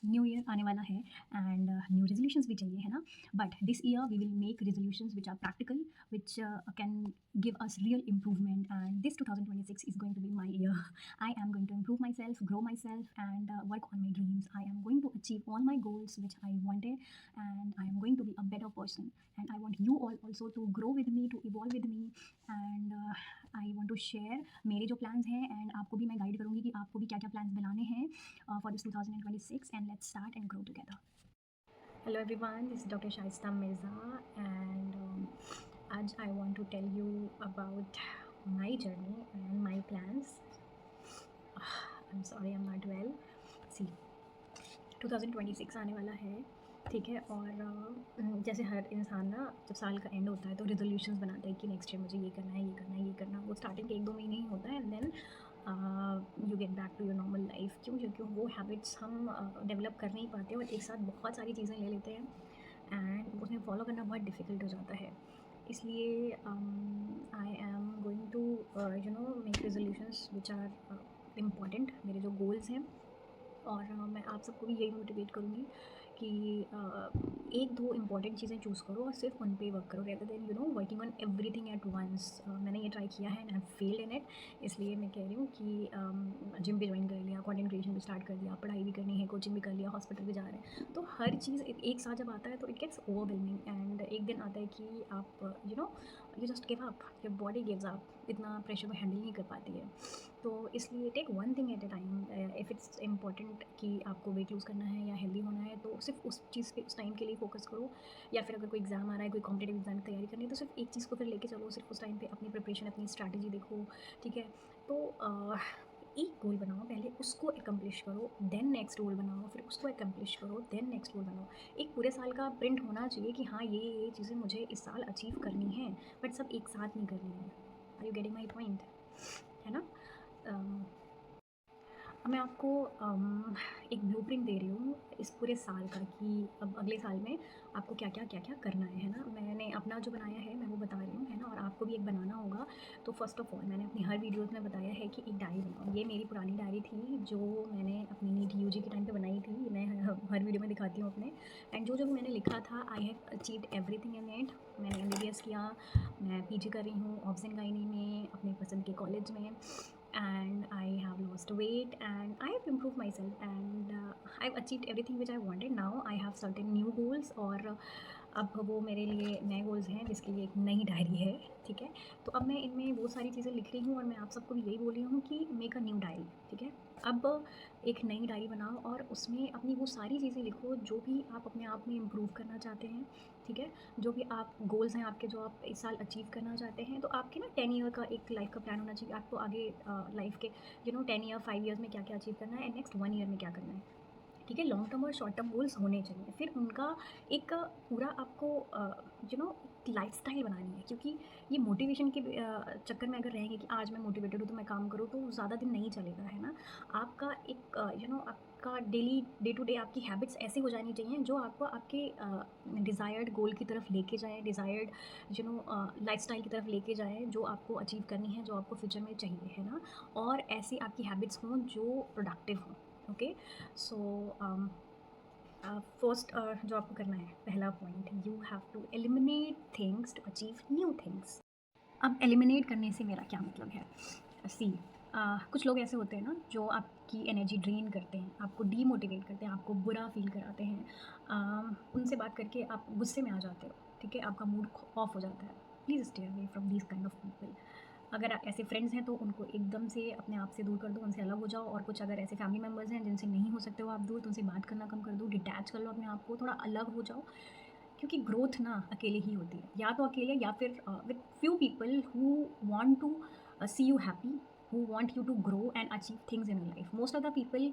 New year आने वाला है एंड न्यू रेजोल्यूशंस भी चाहिए है ना. But this year we will make resolutions which are practical, which can give us real improvement, and this 2026 is going to be my year. I am going to improve myself, grow myself, and work on my dreams. I am going to achieve all my goals which I wanted, and I am going to be a better person, and I want you all also to grow with me, to evolve with me, and I want to share मेरे जो plans हैं, and आपको भी मैं guide करूँगी कि आपको भी क्या क्या plans बनाने हैं for this 2026, and let's start and grow together. Hello everyone, this is Dr. Shaista Mirza, and आज I want to tell you about my journey and my plans. I'm sorry I'm not well. See, 2026 आने वाला है, ठीक है. और जैसे हर इंसान ना जब साल का एंड होता है तो रेजोल्यूशंस बनाता है कि नेक्स्ट ईयर मुझे ये करना है, ये करना है, ये करना. वो स्टार्टिंग के 1-2 महीने ही होता है, and then you get back to your normal life. क्यों? क्योंकि वो हैबिट्स हम डेवलप कर नहीं पाते और एक साथ बहुत सारी चीज़ें ले लेते हैं, एंड उसमें फॉलो करना बहुत डिफ़िकल्ट हो जाता है. इसलिए I am going to make resolutions which are important, मेरे जो गोल्स हैं. और मैं आप सबको भी यही मोटिवेट करूँगी कि 1-2 इम्पॉर्टेंट चीज़ें चूज़ करो और सिर्फ उन पे वर्क करो, rather than working on everything at once. मैंने ये ट्राई किया है and I have failed in it. इसलिए मैं कह रही हूँ कि जिम भी ज्वाइन कर लिया, कंटेंट क्रिएशन भी स्टार्ट कर दिया, पढ़ाई भी करनी है, कोचिंग भी कर लिया, हॉस्पिटल भी जा रहे हैं, तो हर चीज़ एक साथ जब आता है तो इट गेट्स ओवरवेलमिंग. एंड एक दिन आता है कि आप you just give up, your body gives up, इतना प्रेशर को हैंडल नहीं कर पाती है. तो इसलिए take one thing at a time. If it's important कि आपको वेट लूज़ करना है या हेल्दी होना है तो सिर्फ उस चीज़ पे उस टाइम के लिए फोकस करो. या फिर अगर कोई एग्ज़ाम आ रहा है, कोई कॉम्पिटिटिव एग्ज़ाम की तैयारी करनी है, तो सिर्फ एक चीज़ को फिर लेके चलो, सिर्फ उस टाइम पे अपनी प्रिपरेशन, अपनी स्ट्रैटेजी देखो, ठीक है. तो एक गोल बनाओ, पहले उसको एकम्प्लिश करो, देन नेक्स्ट गोल बनाओ, फिर उसको एकम्प्लिश करो, देन नेक्स्ट गोल बनाओ. एक पूरे साल का प्रिंट होना चाहिए कि हाँ ये चीज़ें मुझे इस साल अचीव करनी है, बट सब एक साथ नहीं करनी है. Are you getting my point? है ना. अब मैं आपको एक ब्लूप्रिंट दे रही हूँ इस पूरे साल का कि अब अगले साल में आपको क्या क्या करना है ना. मैंने अपना जो बनाया है मैं वो बता रही हूँ, है ना. और आपको भी एक बनाना होगा. तो फर्स्ट ऑफ ऑल मैंने अपनी हर वीडियोज़ में बताया है कि एक डायरी बनाओ. ये मेरी पुरानी डायरी थी जो मैंने अपनी नीट यूजी के टाइम पे बनाई थी. मैं हर वीडियो में दिखाती हूँ अपने. एंड जो जो भी मैंने लिखा था, I have achieved everything in it. मैंने MBBS किया, मैं PG कर रही हूँ ऑब्स गायनी में, अपने पसंद के कॉलेज में, and I have lost weight and I have improved myself, and I've achieved everything which I wanted. Now I have certain new goals, और अब वो मेरे लिए नए गोल्स हैं जिसके लिए एक नई डायरी है, ठीक है. तो अब मैं इनमें वो सारी चीज़ें लिख रही हूँ और मैं आप सबको भी यही बोल रही हूँ कि मेक अ न्यू डायरी, ठीक है. अब एक नई डायरी बनाओ और उसमें अपनी वो सारी चीज़ें लिखो जो भी आप अपने आप में इम्प्रूव करना चाहते हैं, ठीक है. जो भी आप गोल्स हैं आपके, जो आप इस साल अचीव करना चाहते हैं, तो आपके ना 10 ईयर का एक लाइफ का प्लान होना चाहिए. आपको आगे लाइफ के 10 ईयर 5 ईयर्स में क्या क्या अचीव करना है, एंड नेक्स्ट 1 ईयर में क्या करना है, ठीक है. लॉन्ग टर्म और शॉर्ट टर्म गोल्स होने चाहिए. फिर उनका एक पूरा आपको लाइफस्टाइल बनानी है, क्योंकि ये मोटिवेशन के चक्कर में अगर रहेंगे कि आज मैं मोटिवेटेड हूँ तो मैं काम करूँ, तो ज़्यादा दिन नहीं चलेगा, है ना. आपका एक आपका डेली डे टू डे आपकी हैबिट्स ऐसी हो जानी चाहिए जो आपको आपके डिज़ायर्ड गोल की तरफ लेके जाए, डिज़ायर्ड लाइफस्टाइल की तरफ लेके जाए, जो आपको अचीव करनी है, जो आपको फ्यूचर में चाहिए, है ना. और ऐसी आपकी हैबिट्स हों जो प्रोडक्टिव हों. ओके. सो फर्स्ट जो आपको करना है, पहला point, you have to eliminate things to achieve new things. अब एलिमिनेट करने से मेरा क्या मतलब है? सी, कुछ लोग ऐसे होते हैं ना जो आपकी एनर्जी ड्रेन करते हैं, आपको डीमोटिवेट करते हैं, आपको बुरा फील कराते हैं. उनसे बात करके आप गुस्से में आ जाते हो, ठीक है. आपका मूड ऑफ हो जाता है. Please stay away from these kind of people. अगर ऐसे फ्रेंड्स हैं तो उनको एकदम से अपने आप से दूर कर दो, उनसे अलग हो जाओ. और कुछ अगर ऐसे फैमिली मेम्बर्स हैं जिनसे नहीं हो सकते हो आप दूर, तो उनसे बात करना कम कर दो, डिटैच कर लो अपने आप को, थोड़ा अलग हो जाओ. क्योंकि ग्रोथ ना अकेले ही होती है, या तो अकेले या फिर with few people who want to see you happy, who want you to grow and achieve things in your life. Most of the people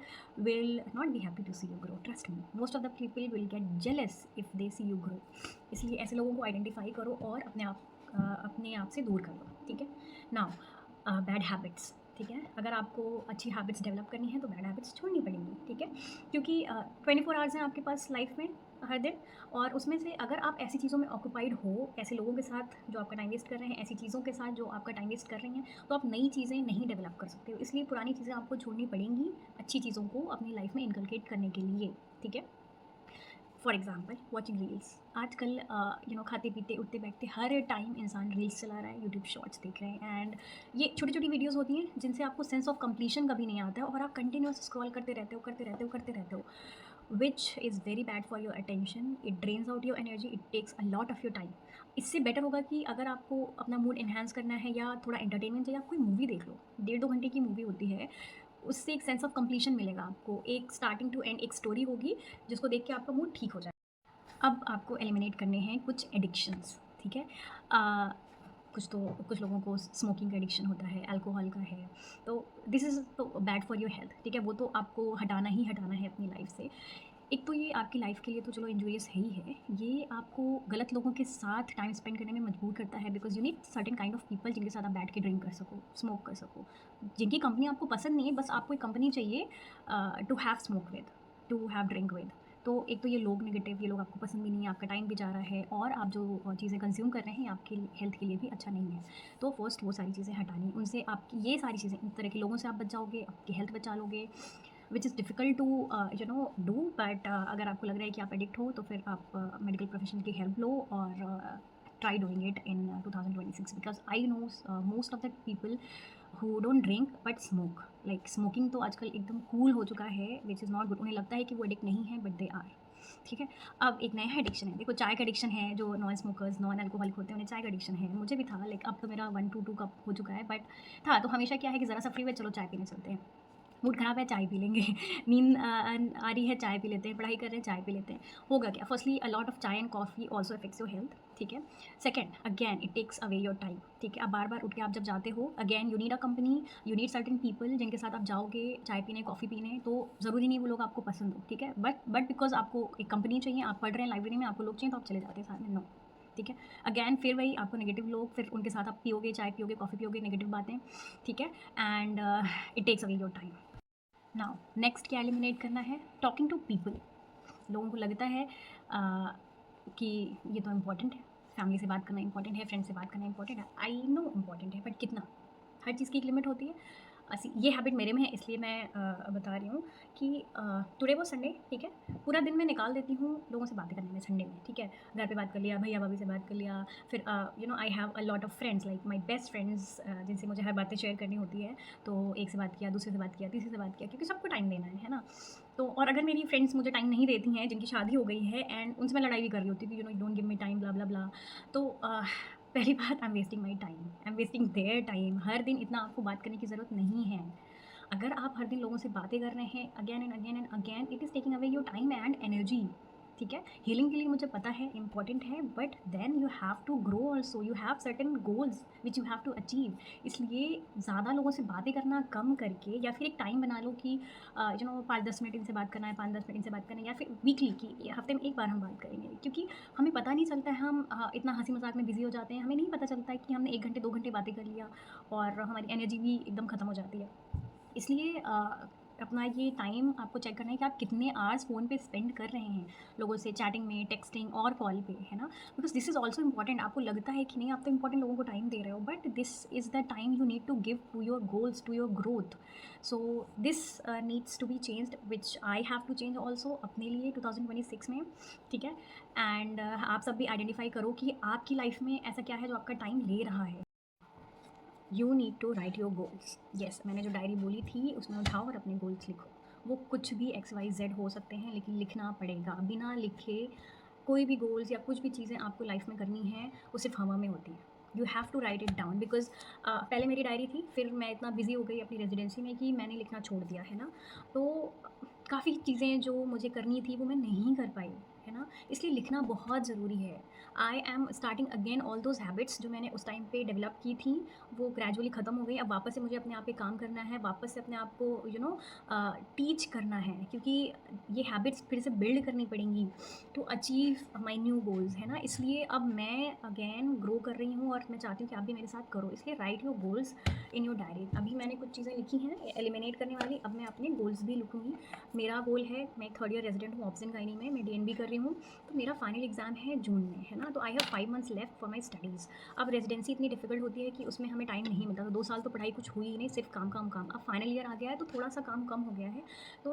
will not be happy to see you grow, trust me. Most of the people will get jealous if they see you grow. इसलिए ऐसे लोगों को identify करो और अपने आप से दूर कर लो, ठीक है. नाउ बैड हैबिट्स, ठीक है। अगर आपको अच्छी हैबिट्स डेवलप करनी है तो बैड हैबिट्स छोड़नी पड़ेंगी, ठीक है। क्योंकि 24 आवर्स हैं आपके पास लाइफ में हर दिन, और उसमें से अगर आप ऐसी चीज़ों में ऑक्यूपाइड हो, ऐसे लोगों के साथ जो आपका टाइम वेस्ट कर रहे हैं, ऐसी चीज़ों के साथ जो आपका टाइम वेस्ट कर रही हैं, तो आप नई चीज़ें नहीं डेवलप कर सकते हो। इसलिए पुरानी चीज़ें आपको छोड़नी पड़ेंगी अच्छी चीज़ों को अपनी लाइफ में इनकलकेट करने के लिए, ठीक है। For example watching reels. आजकल खाते पीते उठते बैठते हर टाइम इंसान रील्स चला रहा है, यूट्यूब शॉर्ट्स देख रहे हैं, एंड ये छोटी छोटी वीडियोस होती हैं जिनसे आपको सेंस ऑफ कंप्लीशन कभी नहीं आता है, और आप कंटिन्यूस स्क्रॉल करते रहते हो करते रहते हो करते रहते हो, which is very bad for your attention. It drains out your energy, it takes a lot of your time. इससे बेटर होगा कि अगर आपको अपना मूड इन्हांस करना है या थोड़ा एंटरटेनमेंट चाहिए, आप कोई मूवी देख लो। 1.5-2 घंटे की मूवी होती है, उससे एक सेंस ऑफ कंप्लीशन मिलेगा आपको, एक स्टार्टिंग टू एंड एक स्टोरी होगी जिसको देख के आपका मूड ठीक हो जाए। अब आपको एलिमिनेट करने हैं कुछ एडिक्शंस, ठीक है। कुछ लोगों को स्मोकिंग का एडिक्शन होता है, अल्कोहल का है, तो दिस इज़ तो बैड फॉर योर हेल्थ, ठीक है। वो तो आपको हटाना ही हटाना है अपनी लाइफ से। एक तो ये आपकी लाइफ के लिए तो चलो इंजूरियस है ही है, ये आपको गलत लोगों के साथ टाइम स्पेंड करने में मजबूर करता है, because you need certain kind of people जिनके साथ आप बैठ के ड्रिंक कर सको, स्मोक कर सको, जिनकी कंपनी आपको पसंद नहीं है, बस आपको एक कंपनी चाहिए to have smoke with, to have drink with. तो एक तो ये लोग नेगेटिव, ये लोग आपको पसंद भी नहीं है, आपका टाइम भी जा रहा है, और आप जो चीज़ें कंज्यूम कर रहे हैं आपकी हेल्थ के लिए भी अच्छा नहीं है। तो फर्स्ट वो सारी चीज़ें हटानी, उनसे आपकी ये सारी चीज़ें, इस तरह के लोगों से आप बच जाओगे, आपकी हेल्थ बचा लोगे, which is difficult to do, but अगर आपको लग रहा है कि आप एडिक्ट हो तो फिर आप मेडिकल प्रोफेशनल की हेल्प लो, और try doing it in 2026, because I know most of the people who don't drink but smoke. Like smoking तो आजकल एकदम कूल हो चुका है, विच इज़ नॉट गुड। उन्हें लगता है कि वो एडिक्ट नहीं है, बट दे आर, ठीक है। अब एक नया एडिक्शन है, देखो चाय का एडिक्शन है, जो नॉन स्मोकर्स नॉन अल्कोहलिक होते हैं उन्हें चाय का एडिक्शन है, मुझे भी था। लाइक अब तो मेरा 1 to 2 कप हो चुका है, बट था तो हमेशा क्या है कि ज़रा सा फ्री हुए चलो चाय पीने चलते हैं, मूड ख़राब है चाय पी लेंगे, नींद आ रही है चाय पी लेते हैं, पढ़ाई कर रहे हैं चाय पी लेते हैं। होगा क्या, firstly a lot of chai and coffee also affects your health, ठीक है। Second, again it takes away your time, ठीक है। अब बार बार उठ के आप जब जाते हो, again you need a company, you need certain people जिनके साथ आप जाओगे चाय पीने कॉफ़ी पीने, तो ज़रूरी नहीं वो लोग आपको पसंद हो, ठीक है, बट बिकॉज आपको एक कंपनी चाहिए, आप पढ़ रहे हैं लाइब्रेरी में, आपको लोग चाहिए तो आप चले जाते हैं साथ में, नो, ठीक है। अगैन फिर वही आपको नेगेटिव लोग, फिर उनके साथ आप पियोगे, चाय पियोगे, कॉफ़ी पियोगे, नेगेटिव बातें, ठीक है, and it takes away your time. Now next क्या एलिमिनेट करना है, टॉकिंग टू पीपल। लोगों को लगता है कि ये तो इम्पॉर्टेंट है, फैमिली से बात करना इंपॉर्टेंट है, फ्रेंड से बात करना इंपॉर्टेंट है, आई नो इम्पॉर्टेंट है, बट कितना। हर चीज़ की एक लिमिट होती है। ये हैबिट मेरे में है, इसलिए मैं बता रही हूँ कि टुडे वो संडे, ठीक है, पूरा दिन मैं निकाल देती हूँ लोगों से बातें करने में संडे में, ठीक है। घर पे बात कर लिया, भैया भाभी से बात कर लिया, फिर I have a lot of friends, like my best friends, जिनसे मुझे हर बातें शेयर करनी होती है। तो एक से बात किया, दूसरे से बात किया, तीसरे से बात किया, क्योंकि सबको टाइम देना है ना। तो और अगर मेरी फ्रेंड्स मुझे टाइम नहीं देती हैं, जिनकी शादी हो गई है, एंड उनसे मैं लड़ाई भी कर रही होती थी, don't give me time, blah blah blah, तो पहली बात, I am wasting my time, I am wasting their time. हर दिन इतना आपको बात करने की ज़रूरत नहीं है। अगर आप हर दिन लोगों से बातें कर रहे हैं again and again and again, it is taking away your time and energy, ठीक है। हीलिंग के लिए मुझे पता है इंपॉर्टेंट है, but then you have to grow also, you have certain goals which you have to achieve. इसलिए ज़्यादा लोगों से बातें करना कम करके, या फिर एक टाइम बना लो कि 5-10 मिनट इनसे बात करना है, 5-10 मिनट इनसे बात करना है, या फिर वीकली कि हफ्ते में एक बार हम बात करेंगे, क्योंकि हमें पता नहीं चलता है, हम इतना हंसी मजाक में बिजी हो जाते हैं, हमें नहीं पता चलता है कि हमने 1 घंटे 2 घंटे बातें कर लिया, और हमारी एनर्जी भी एकदम ख़त्म हो जाती है। इसलिए अपना ये टाइम आपको चेक करना है कि आप कितने आवर्स फ़ोन पे स्पेंड कर रहे हैं लोगों से, चैटिंग में, टेक्सटिंग और कॉल पे, है ना। Because this is also important. आपको लगता है कि नहीं आप तो इंपॉर्टेंट लोगों को टाइम दे रहे हो, but this is the time you need to give to your goals, to your growth. So this needs to be changed, which I have to change also अपने लिए 2026 में, ठीक है। एंड आप सब भी आइडेंटिफाई करो कि आपकी लाइफ में ऐसा क्या है जो आपका टाइम ले रहा है। You need to write your goals. Yes, मैंने जो डायरी बोली थी उसमें उठाओ और अपने गोल्स लिखो। वो कुछ भी XYZ हो सकते हैं, लेकिन लिखना पड़ेगा। बिना लिखे कोई भी गोल्स या कुछ भी चीज़ें आपको लाइफ में करनी है वो सिर्फ हवा में होती है। You have to write it down, because पहले मेरी डायरी थी, फिर मैं इतना बिजी हो गई अपनी रेजिडेंसी में कि मैंने लिखना छोड़ दिया, है ना। तो काफ़ी चीज़ें जो मुझे करनी थी वो मैं नहीं कर पाई, है ना, इसलिए लिखना बहुत ज़रूरी है। I am starting again all those habits जो मैंने उस टाइम पे डेवलप की थी, वो ग्रेजुअली ख़त्म हो गई। अब वापस से मुझे अपने आप पे काम करना है, वापस से अपने आप को टीच करना है, क्योंकि ये हैबिट्स फिर से बिल्ड करनी पड़ेंगी to achieve my new goals, है ना। इसलिए अब मैं अगेन ग्रो कर रही हूँ और मैं चाहती हूँ कि आप भी मेरे साथ करो। इसलिए right your goals in your diary. अभी मैंने कुछ चीज़ें लिखी हैं एलिमिनेट करने वाली, अब मैं अपने गोल्स भी लिखूँगी। मेरा गोल है, मैं थर्ड ईयर रेजिडेंट हूँ ऑब्स एंड गायनी में, मैं डीएनबी कर रही हूँ, तो मेरा फाइनल एग्ज़ाम है जून में, है ना। तो I have 5 months left for my studies. अब रेजिडेंसी इतनी डिफिकल्ट होती है कि उसमें हमें टाइम नहीं मिलता, तो 2 साल तो पढ़ाई कुछ हुई ही नहीं, सिर्फ काम काम काम। अब फाइनल ईयर आ गया है तो थोड़ा सा काम कम हो गया है। तो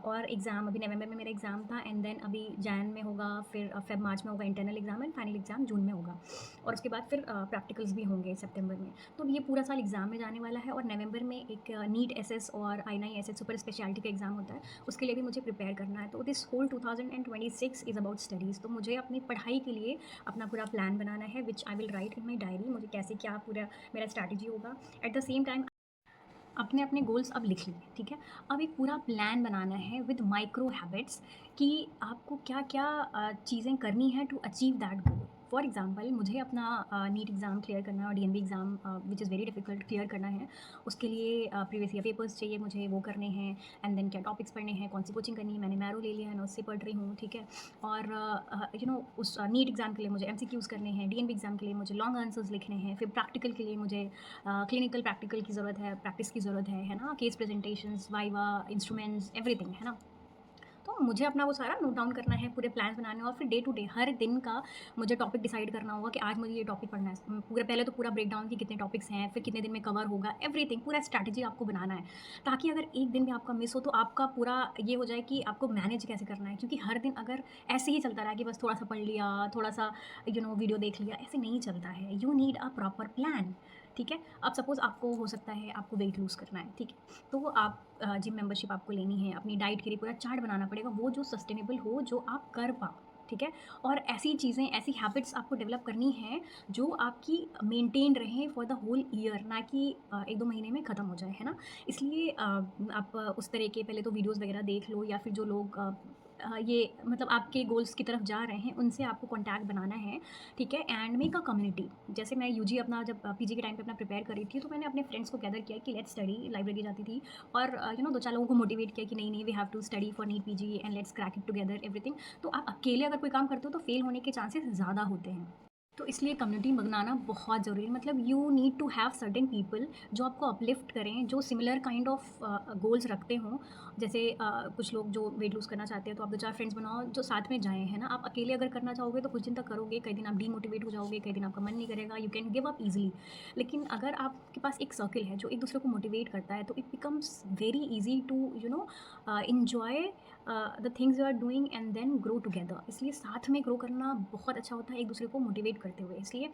और एग्ज़ाम अभी नवंबर में मेरा एग्ज़ाम था, एंड देन अभी जैन में होगा, फिर फेब मार्च में होगा internal exam, and final exam June में होगा, और उसके बाद फिर प्रैक्टिकल्स भी होंगे सितंबर में। तो ये पूरा साल एग्ज़ाम में जाने वाला है, और नवंबर में एक नीट एसएस और I9 SS सुपर स्पेशलिटी का एग्ज़ाम होता है, उसके लिए भी मुझे प्रिपेयर करना है। तो this whole 2026 is about studies. तो मुझे अपनी पढ़ाई के लिए अपना पूरा प्लान बनाना है, which I will write in my diary. मुझे कैसे क्या पूरा मेरा स्ट्रैटेजी होगा। एट द सेम टाइम अपने अपने गोल्स अब लिख लिए, ठीक है। अब एक पूरा प्लान बनाना है विद माइक्रो हैबिट्स कि आपको क्या क्या चीज़ें करनी है to achieve that goal. For example, मुझे अपना नीट एग्ज़ाम क्लियर करना है और DNB exam which is very difficult clear करना है। उसके लिए प्रीवियस ईयर पेपर्स चाहिए मुझे, वो करने हैं, एंड देन क्या टॉपिक्स पढ़ने हैं, कौन सी कोचिंग करनी है। मैंने मैरो ले लिया है, मैं उससे पढ़ रही हूँ, ठीक है। और उस नीट एग्ज़ाम के लिए मुझे MCQs करने हैं, डीएनबी एग्ज़ाम के लिए मुझे लॉन्ग आंसर्स लिखने हैं, फिर प्रैक्टिकल के लिए मुझे क्लिनिकल प्रैक्टिकल की ज़रूरत है, प्रैक्टिस की ज़रूरत है ना, case presentations, viva, instruments, everything, है ना। तो मुझे अपना वो सारा नोट डाउन करना है, पूरे प्लान्स बनाने हैं, और फिर डे टू डे हर दिन का मुझे टॉपिक डिसाइड करना होगा कि आज मुझे ये टॉपिक पढ़ना है। पूरा पहले तो पूरा ब्रेक डाउन कि कितने टॉपिक्स हैं, फिर कितने दिन में कवर होगा, एवरीथिंग पूरा स्ट्रैटेजी आपको बनाना है, ताकि अगर एक दिन भी आपका मिस हो तो आपका पूरा ये हो जाए कि आपको मैनेज कैसे करना है। क्योंकि हर दिन अगर ऐसे ही चलता रहा कि बस थोड़ा सा पढ़ लिया, थोड़ा सा वीडियो देख लिया, ऐसे नहीं चलता है। You need a proper plan, ठीक है। अब सपोज़ आपको हो सकता है आपको वेट लूज़ करना है, ठीक है, तो आप जिम मेंबरशिप आपको लेनी है, अपनी डाइट के लिए पूरा चार्ट बनाना पड़ेगा, वो जो सस्टेनेबल हो, जो आप कर पाओ, ठीक है। और ऐसी चीज़ें, ऐसी हैबिट्स आपको डेवलप करनी है जो आपकी मेंटेन रहें फॉर द होल ईयर, ना कि 1-2 महीने में ख़त्म हो जाए, है ना। इसलिए आप उस तरह के पहले तो वीडियोज़ वगैरह देख लो, या फिर जो लोग ये मतलब आपके गोल्स की तरफ जा रहे हैं, उनसे आपको कॉन्टैक्ट बनाना है, ठीक है। And make a community. जैसे मैं यूजी अपना जब पीजी के टाइम पे अपना प्रिपेयर कर रही थी, तो मैंने अपने फ्रेंड्स को गैदर किया कि लेट्स स्टडी, लाइब्रेरी जाती थी, और 2-4 लोगों को मोटिवेट किया कि नहीं नहीं, we have to study for NEET PG and let's crack it together everything. तो आप अकेले अगर कोई काम करते हो तो फेल होने के चांसेस ज़्यादा होते हैं। तो इसलिए कम्युनिटी बनाना बहुत ज़रूरी है। मतलब you need to have certain people जो आपको अपलिफ्ट करें, जो सिमिलर काइंड ऑफ गोल्स रखते हों। जैसे कुछ लोग जो वेट लूज़ करना चाहते हैं, तो आप 2-4 फ्रेंड्स बनाओ जो साथ में जाएँ, है ना। आप अकेले अगर करना चाहोगे तो कुछ दिन तक करोगे, कई दिन आप डीमोटिवेट हो जाओगे, कई दिन आपका मन नहीं करेगा, you can give up easily. लेकिन अगर आपके पास एक सर्किल है जो एक दूसरे को मोटिवेट करता है, तो it becomes very easy to enjoy the things you are doing and then grow together. इसलिए साथ में ग्रो करना बहुत अच्छा होता है, एक दूसरे को मोटिवेट करते हुए। इसलिए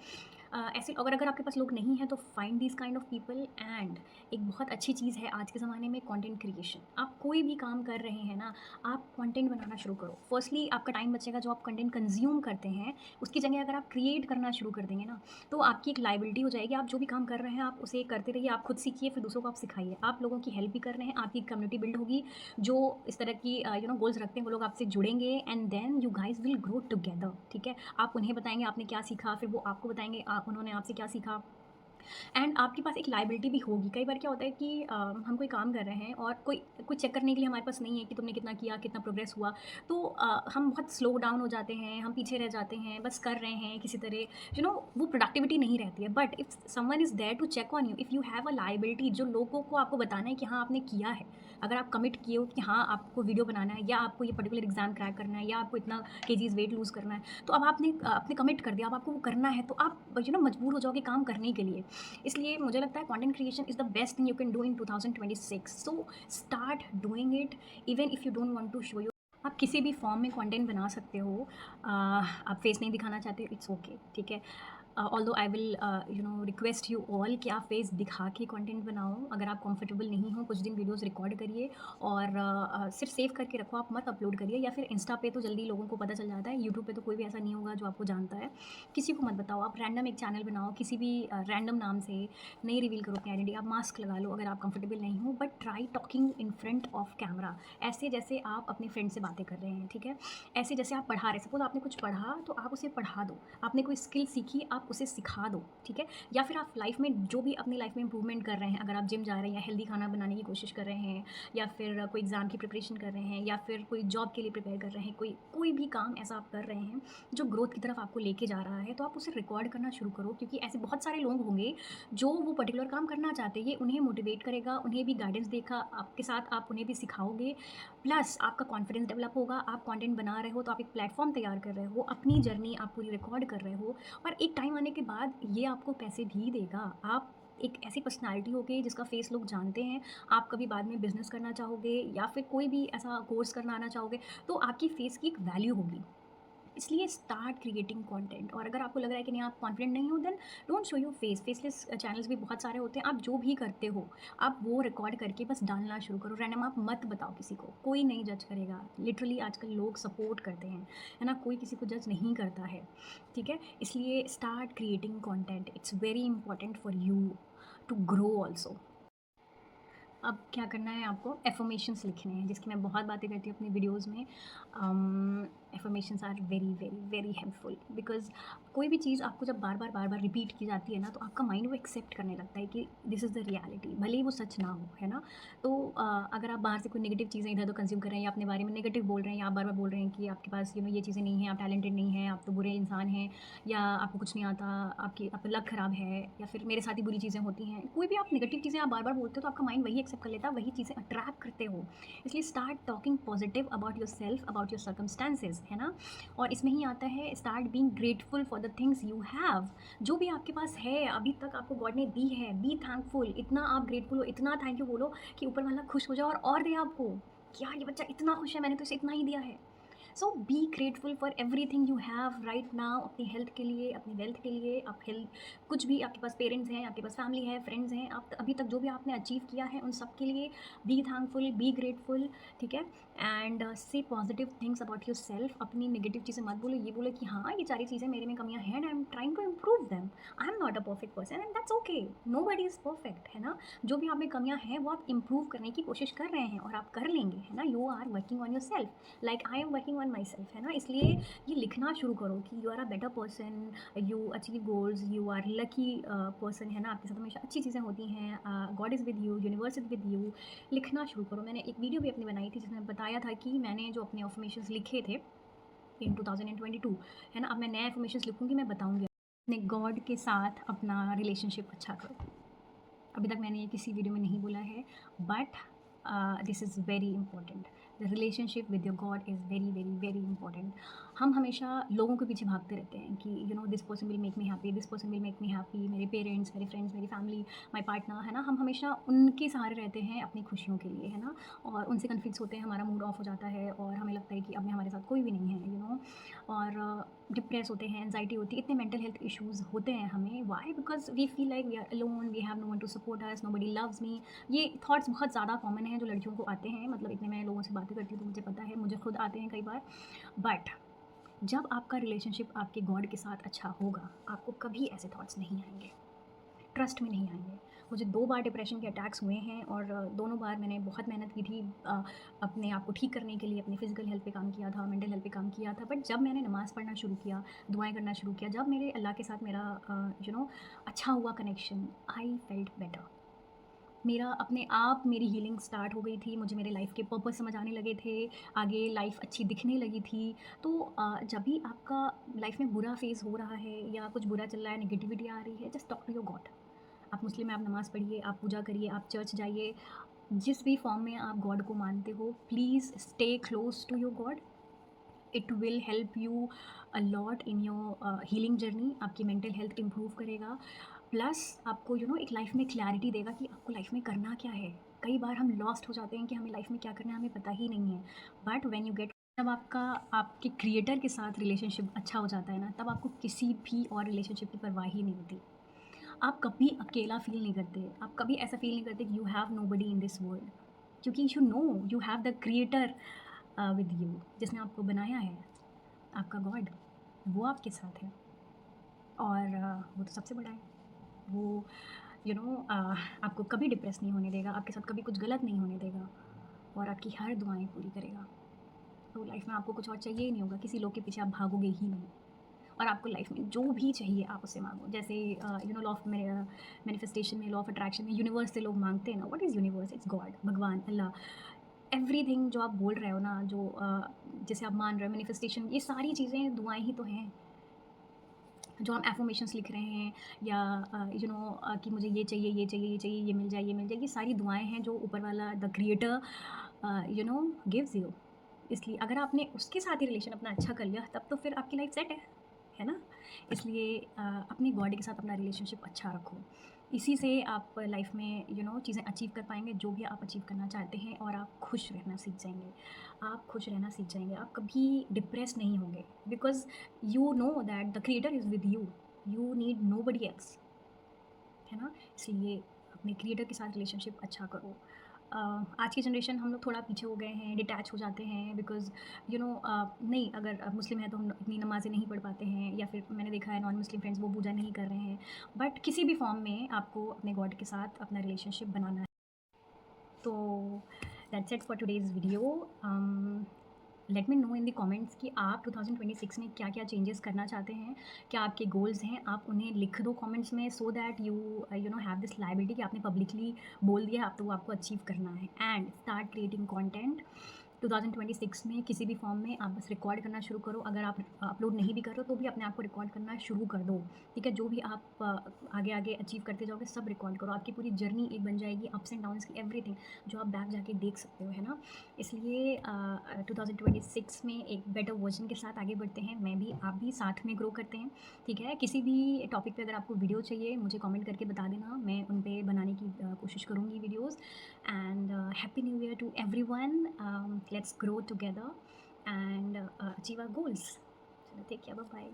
ऐसे अगर आपके पास लोग नहीं हैं तो find this kind of people. And एक बहुत अच्छी चीज़ है आज के ज़माने में कंटेंट क्रिएशन। आप कोई भी काम कर रहे हैं ना, आप कंटेंट बनाना शुरू करो। फर्स्टली आपका टाइम बचेगा जो आप कंटेंट कंज्यूम करते हैं, उसकी जगह अगर आप क्रिएट करना शुरू कर देंगे ना, तो आपकी एक लाइबिलिटी हो जाएगी। आप जो भी काम कर रहे हैं आप उसे करते रहिए, आप खुद सीखिए, फिर दूसरों को आप सिखाइए। आप लोगों की हेल्प भी कर रहे हैं, आपकी कम्युनिटी बिल्ड होगी, जो इस तरह की गोल्स रखते हैं वो लोग आपसे जुड़ेंगे, and then you guys will grow together, ठीक है। आप उन्हें बताएंगे आपने क्या सीखा, फिर वो आपको बताएंगे उन्होंने आपसे क्या सीखा, एंड आपके पास एक लाइबिलिटी भी होगी। कई बार क्या होता है कि हम कोई काम कर रहे हैं और कोई चेक करने के लिए हमारे पास नहीं है कि तुमने कितना किया, कितना प्रोग्रेस हुआ, तो हम बहुत स्लो डाउन हो जाते हैं, हम पीछे रह जाते हैं, बस कर रहे हैं किसी तरह, वो प्रोडक्टिविटी नहीं रहती है। But if someone is there to check on you, if you have a liability, जो लोगों को आपको बताना है कि हाँ आपने किया है, अगर आप कमिट किए हो कि हाँ आपको वीडियो बनाना है, या आपको ये पर्टिकुलर एग्जाम क्रैक करना है, या आपको इतना केजीज वेट लूज़ करना है, तो अब आपने कमिट कर दिया, अब आपको वो करना है, तो आप मजबूर हो जाओगे काम करने के लिए। इसलिए मुझे लगता है content creation is the best thing you can do in 2026। So start doing it even if you don't want to show. आप किसी भी फॉर्म में कंटेंट बना सकते हो। आप फेस नहीं दिखाना चाहते, इट्स ओके, ठीक है। Although I will request you all कि आप फेस दिखा के कंटेंट बनाओ। अगर आप कंफर्टेबल नहीं हो, कुछ दिन वीडियोस रिकॉर्ड करिए और सिर्फ सेव करके रखो, आप मत अपलोड करिए। या फिर इंस्टा पे तो जल्दी लोगों को पता चल जाता है, यूट्यूब पे तो कोई भी ऐसा नहीं होगा जो आपको जानता है। किसी को मत बताओ, आप रैंडम एक चैनल बनाओ किसी भी रैंडम नाम से, नहीं रिवील करो अपनी आइडेंटिटी। आप मास्क लगा लो अगर आप कंफर्टेबल नहीं हो, but try talking in front of camera, ऐसे जैसे आप अपने फ्रेंड से बातें कर रहे हैं, ठीक है। ऐसे जैसे आप पढ़ा रहे, सपोज आपने कुछ पढ़ा तो आप उसे पढ़ा दो, आपने कोई स्किल सीखी आप उसे सिखा दो, ठीक है। या फिर आप लाइफ में जो भी अपनी लाइफ में इंप्रूवमेंट कर रहे हैं, अगर आप जिम जा रहे हैं या हेल्दी खाना बनाने की कोशिश कर रहे हैं, या फिर कोई एग्ज़ाम की प्रिपरेशन कर रहे हैं, या फिर कोई जॉब के लिए प्रिपेयर कर रहे हैं, कोई भी काम ऐसा आप कर रहे हैं जो ग्रोथ की तरफ आपको लेके जा रहा है, तो आप उसे रिकॉर्ड करना शुरू करो। क्योंकि ऐसे बहुत सारे लोग होंगे जो वो पर्टिकुलर काम करना चाहते हैं, ये उन्हें मोटिवेट करेगा, उन्हें भी गाइडेंस देगा आपके साथ, आप उन्हें भी सिखाओगे। प्लस आपका कॉन्फिडेंस डेवलप होगा। आप कंटेंट बना रहे हो तो आप एक प्लेटफॉर्म तैयार कर रहे हो, अपनी जर्नी आप पूरी रिकॉर्ड कर रहे हो, और एक टाइम आने के बाद ये आपको पैसे भी देगा। आप एक ऐसी पर्सनैलिटी हो गई जिसका फेस लोग जानते हैं। आप कभी बाद में बिजनेस करना चाहोगे या फिर कोई भी ऐसा कोर्स करना आना चाहोगे, तो आपकी फेस की एक वैल्यू होगी। इसलिए स्टार्ट क्रिएटिंग कंटेंट। और अगर आपको लग रहा है कि नहीं आप कॉन्फिडेंट नहीं हो, then don't show your face. Faceless channels भी बहुत सारे होते हैं। आप जो भी करते हो आप वो रिकॉर्ड करके बस डालना शुरू करो। रैंडम आप मत बताओ किसी को, कोई नहीं जज करेगा। लिटरली आजकल लोग सपोर्ट करते हैं, है ना, कोई किसी को जज नहीं करता है, ठीक है। इसलिए start creating content, it's very important for you to grow also. अब क्या करना है, आपको एफर्मेशंस लिखने हैं, जिसकी मैं बहुत बातें करती हूँ अपनी वीडियोज़ में। Affirmations are very very very helpful, because कोई भी चीज़ आपको जब बार बार रिपीट की जाती है ना, तो आपका माइंड वो एक्सेप्ट करने लगता है कि दिस इज़ द रियलिटी, भले ही वो सच ना हो, है ना। तो अगर आप बाहर से कोई नेगेटिव चीज़ें इधर उधर कंज्यूम कर रहे हैं, या अपने बारे में नेगेटिव बोल रहे हैं, या आप बार बार बोल रहे हैं कि आपके पास ये चीज़ें नहीं हैं, आप टैलेंटेड नहीं हैं, आप तो बुरे इंसान हैं, या आपको कुछ नहीं आता, आपका लक ख़राब है, या फिर मेरे साथ ही बुरी चीज़ें होती हैं, कोई भी आप नेगेटिव चीज़ें आप बार बार बोलते हो, तो आपका माइंड वही एक्सेप्ट कर लेता है, वही चीज़ें अट्रैक्ट करते हो। इसलिए start talking positive about your self, about your circumstances, है ना। और इसमें ही आता है start being grateful for the things you have. जो भी आपके पास है अभी तक आपको गॉड ने दी है, बी थैंकफुल। इतना आप ग्रेटफुल हो, इतना थैंक यू बोलो कि ऊपर वाला खुश हो जाए और दे आपको कि यार ये बच्चा इतना खुश है, मैंने तो इसे इतना ही दिया है। So be grateful for everything you have right now. अपनी हेल्थ के लिए, अपनी वेल्थ के लिए, आप हेल्थ, कुछ भी आपके पास पेरेंट्स हैं, आपके पास फैमिली है, फ्रेंड्स हैं, आप अभी तक जो भी आपने अचीव किया है उन सब के लिए बी थैंकफुल, बी ग्रेटफुल, ठीक है। एंड से positive things about your self. अपनी नेगेटिव चीज़ें मत बोलो, ये बोलो कि हाँ ये सारी चीज़ें मेरे में कमियाँ हैं and I am trying to improve them. I am not a perfect person and that's okay, nobody is perfect, है ना। जो भी आप में कमियाँ हैं वो आप इम्प्रूव करने की कोशिश कर रहे हैं और आप कर लेंगे, है ना। You are working on yourself like I am working on myself, है ना। इसलिए ये लिखना शुरू करो कि you are a better person, you achieve goals, you are lucky person, है ना। आपके साथ हमेशा अच्छी चीज़ें होती हैं, God is with you, universe is with you. लिखना शुरू करो। मैंने एक वीडियो भी अपनी बनाई थी जिसमें बताया था कि मैंने जो अपने अफर्मेशंस लिखे थे इन 2022, है ना। अब मैं नए अफर्मेशंस लिखूँगी, मैं बताऊँगी। अपने गॉड के साथ अपना रिलेशनशिप अच्छा करो। अभी तक मैंने ये किसी वीडियो में नहीं बोला है, but this is very important. The relationship with your God is very very very important. हम हमेशा लोगों के पीछे भागते रहते हैं कि you know this person will make me happy, this person will make me happy, मेरे पेरेंट्स, मेरे फ्रेंड्स, मेरी फैमिली, माय पार्टनर, है ना। हम हमेशा उनके सहारे रहते हैं अपनी खुशियों के लिए, है ना। और उनसे कन्फ्लिक्ट्स होते हैं, हमारा मूड ऑफ हो जाता है और हमें लगता है कि अब में हमारे साथ कोई भी नहीं है, यू नो। और डिप्रेस होते हैं, एंजाइटी होती है, इतने मेंटल हेल्थ इश्यूज़ होते हैं हमें। Why? Because we feel like we are alone, we have no one to support us, nobody loves me. ये थॉट्स बहुत ज़्यादा कॉमन हैं जो लड़कियों को आते हैं। मतलब इतने मैं लोगों से बातें करती हूँ तो मुझे पता है, मुझे खुद आते हैं कई बार। बट जब आपका रिलेशनशिप आपके गॉड के साथ अच्छा होगा, आपको कभी ऐसे थॉट्स नहीं आएंगे, ट्रस्ट में नहीं आएंगे। मुझे 2 बार डिप्रेशन के अटैक्स हुए हैं और दोनों बार मैंने बहुत मेहनत की थी अपने आप को ठीक करने के लिए, अपनी फ़िज़िकल हेल्थ पे काम किया था, मेंटल हेल्थ पे काम किया था। बट जब मैंने नमाज़ पढ़ना शुरू किया, दुआएँ करना शुरू किया, जब मेरे अल्लाह के साथ मेरा अच्छा हुआ कनेक्शन, आई फेल्ट बेटर। मेरा अपने आप मेरी हीलिंग स्टार्ट हो गई थी, मुझे मेरे लाइफ़ के पर्पस समझ आने लगे थे, आगे लाइफ़ अच्छी दिखने लगी थी। तो जब भी आपका लाइफ़ में बुरा फ़ेज़ हो रहा है या कुछ बुरा चल रहा है, नेगेटिविटी आ रही है, just talk to your God. आप मुस्लिम हैं, आप नमाज़ पढ़िए, आप पूजा करिए, आप चर्च जाइए, जिस भी फॉर्म में आप गॉड को मानते हो, please stay close to your God. It will help you a lot in your healing journey. आपकी मेंटल हेल्थ इम्प्रूव करेगा, प्लस आपको एक लाइफ में क्लैरिटी देगा कि आपको लाइफ में करना क्या है। कई बार हम लॉस्ट हो जाते हैं कि हमें लाइफ में क्या करना है, हमें पता ही नहीं है। बट व्हेन यू गेट जब आपका आपके क्रिएटर के साथ रिलेशनशिप अच्छा हो जाता है ना, तब आपको किसी भी और रिलेशनशिप की परवाह ही नहीं होती। आप कभी अकेला फ़ील नहीं करते, आप कभी ऐसा फ़ील नहीं करते कि you have nobody in this world, क्योंकि you know you have the creator with you, जिसने आपको बनाया है, आपका गॉड, वो आपके साथ है। और वो तो सबसे बड़ा है। वो आपको कभी डिप्रेस नहीं होने देगा, आपके साथ कभी कुछ गलत नहीं होने देगा और आपकी हर दुआएँ पूरी करेगा। तो लाइफ में आपको कुछ और चाहिए ही नहीं होगा, किसी लोग के पीछे आप भागोगे ही नहीं। और आपको लाइफ में जो भी चाहिए आप उससे मांगो। जैसे लॉ ऑफ मैनिफेस्टेशन में, लॉ ऑफ अट्रैक्शन में यूनिवर्स से लोग मांगते हैं ना, what is universe? It's God, भगवान, अल्लाह। एवरीथिंग जो आप बोल रहे हो ना, जो जैसे आप मान रहे हो, मैनिफेस्टेशन, ये सारी चीज़ें दुआएं ही तो हैं। जो हम एफर्मेशंस लिख रहे हैं या कि मुझे ये चाहिए, ये चाहिए, ये चाहिए, ये मिल जाए, ये मिल जाए, ये सारी दुआएं हैं जो ऊपर वाला द क्रिएटर गिव्स यू। इसलिए अगर आपने उसके साथ ही रिलेशन अपना अच्छा कर लिया, तब तो फिर आपकी लाइफ सेट है ना? इसलिए अपनी गॉड के साथ अपना रिलेशनशिप अच्छा रखो। इसी से आप लाइफ में चीज़ें अचीव कर पाएँगे, जो भी आप अचीव करना चाहते हैं, और आप खुश रहना सीख जाएँगे। आप खुश रहना सीख जाएँगे, आप कभी डिप्रेस नहीं होंगे, because you know that the creator is with you, you need nobody else, है ना? इसलिए अपने क्रिएटर के साथ रिलेशनशिप अच्छा करो। आज की जनरेशन हम लोग थोड़ा पीछे हो गए हैं, डिटैच हो जाते हैं, बिकॉज़ नहीं, अगर मुस्लिम है तो हम इतनी नमाज़ें नहीं पढ़ पाते हैं, या फिर मैंने देखा है नॉन मुस्लिम फ्रेंड्स वो पूजा नहीं कर रहे हैं। बट किसी भी फॉर्म में आपको अपने गॉड के साथ अपना रिलेशनशिप बनाना है। तो that's it for today's video. Let me know in the comments कि आप 2026 में क्या क्या चेंजेस करना चाहते हैं, क्या आपके गोल्स हैं, आप उन्हें लिख दो कमेंट्स में, so that you have this liability कि आपने पब्लिकली बोल दिया, आप तो वो आपको अचीव करना है। एंड स्टार्ट क्रिएटिंग कंटेंट 2026 में। किसी भी फॉर्म में आप बस रिकॉर्ड करना शुरू करो। अगर आप अपलोड नहीं भी कर रहे हो तो भी अपने आप को रिकॉर्ड करना शुरू कर दो, ठीक है? जो भी आप आगे आगे अचीव करते जाओगे सब रिकॉर्ड करो, आपकी पूरी जर्नी एक बन जाएगी, अप्स एंड डाउन्स की, एवरीथिंग जो आप बैक जाके देख सकते हो, है ना? इसलिए 2026 में एक बेटर वर्जन के साथ आगे बढ़ते हैं, मैं भी, आप भी साथ में ग्रो करते हैं, ठीक है? किसी भी टॉपिक पे अगर आपको वीडियो चाहिए मुझे कमेंट करके बता देना, मैं उन पे बनाने की कोशिश करूँगी videos. And happy new year to everyone. Let's grow together and achieve our goals. Take care, bye bye.